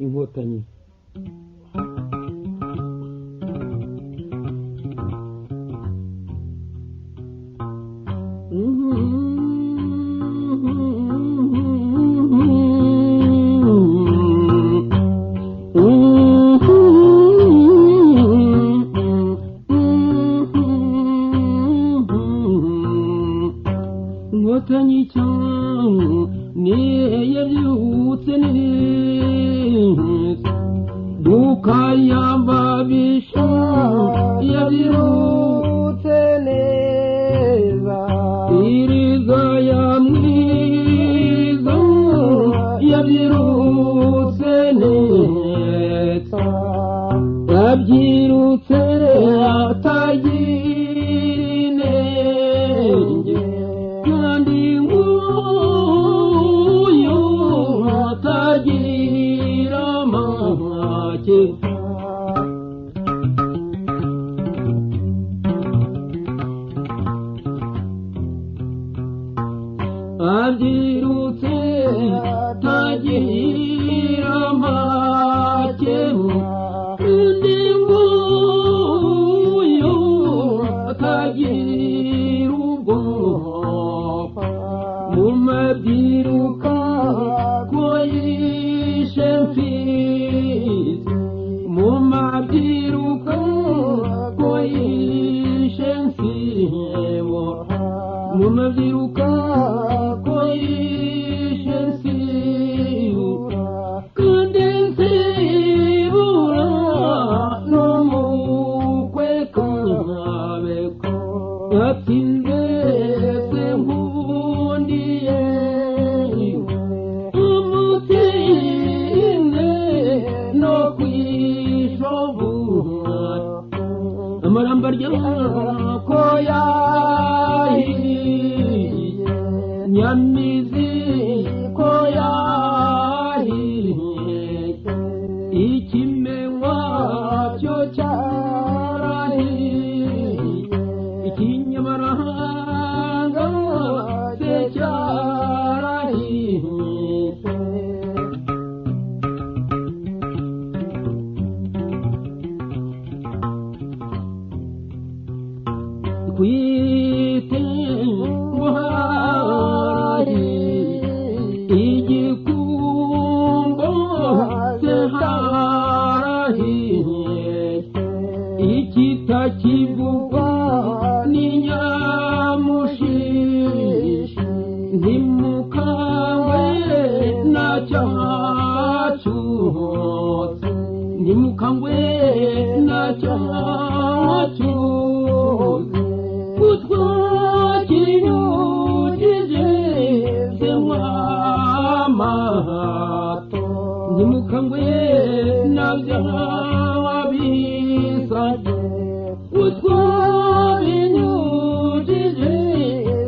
inkotanyi. Inkotanyi cyane yabyutse neza dukayambabisha yabyutse neza iriza ya mwiza yabyutse neza yabyirutse atagira inenge kandi nguyu atagira amahake abyirutse atagira amahake kandi nguyu atagira ubwoba mu mabyiruka ko yishe mfizi mu mabyiruka ko yishe mfibo mu mabyiruka ko yishe mfibo kandi mfibura no mu kwekabeko yatinze se nkundiye umutine no kwishobora amaramba ryako yahiye nyamizi ko yahiye ikimenywa cyo cyarahiye ikinyamaranga se cyarahiye kwite muhari igikungo se harahiye ikitakivugwa n'inyamushishi ntimukangwe na cyacyutse ntimukangwe na cyacyutse utwakinyujije se mwamato ntimukangwe na byabisage utwabinyujije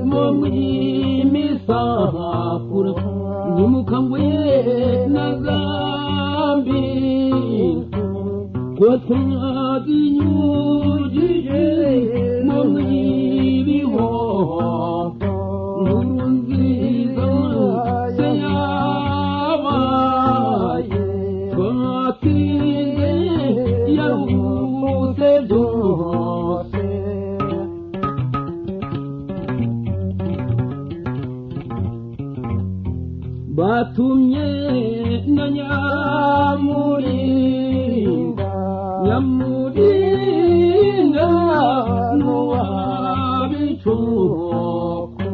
mu mwimisakura ntimukangwe na zambi ko twabinyujije mu mwibihoto nkuru nziza se yabaye twatsinze yaruhutse byose batumye na nyamurinda n'uwabicuko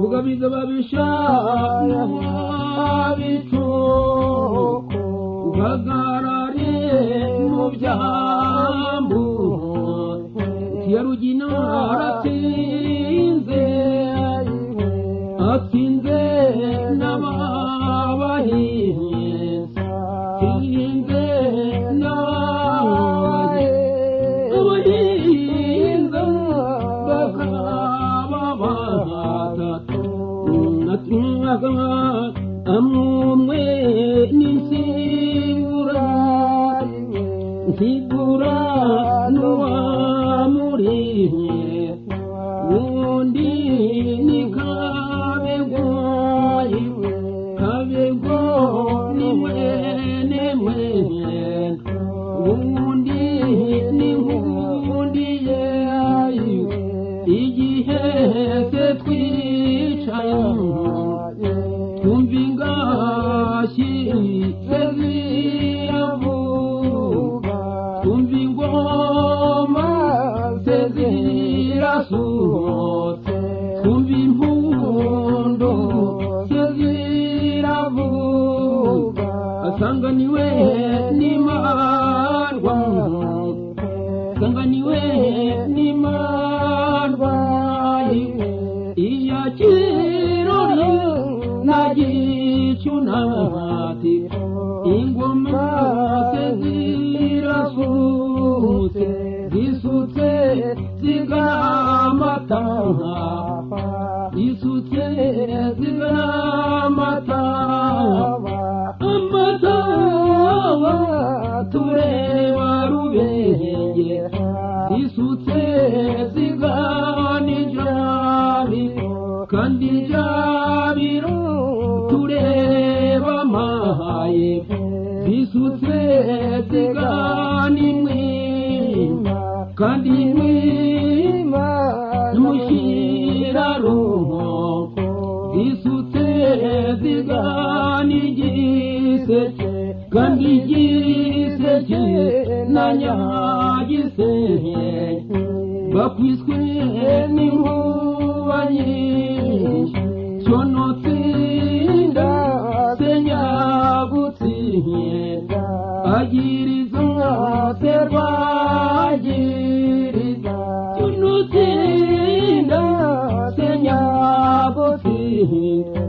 rugabiza babishaya n'uwabicuko uhagarare mu byambu ya rugina aratsinze atsinze n'ababahinza atsinze n'abahinza bakaba batatu amumwe n'insigura nsigura n'uwamuriye undi ni kabego ni mwene nagicunati ingoma zirasutse zisutse zigamata zisutse zigamata amata tureba rubenge zisutse ziganijabiro kandi jabiro tureba mahaye zisutse ziganimwima kandi mwima n'umushiraruho zisutse ziganigiseke kandi igiseke na nyagiseke bakwiswe n'inkuba nyinshi cyonotsinda senyagutsinda agiriza serwagiriza cyonotsinda senyagutsinda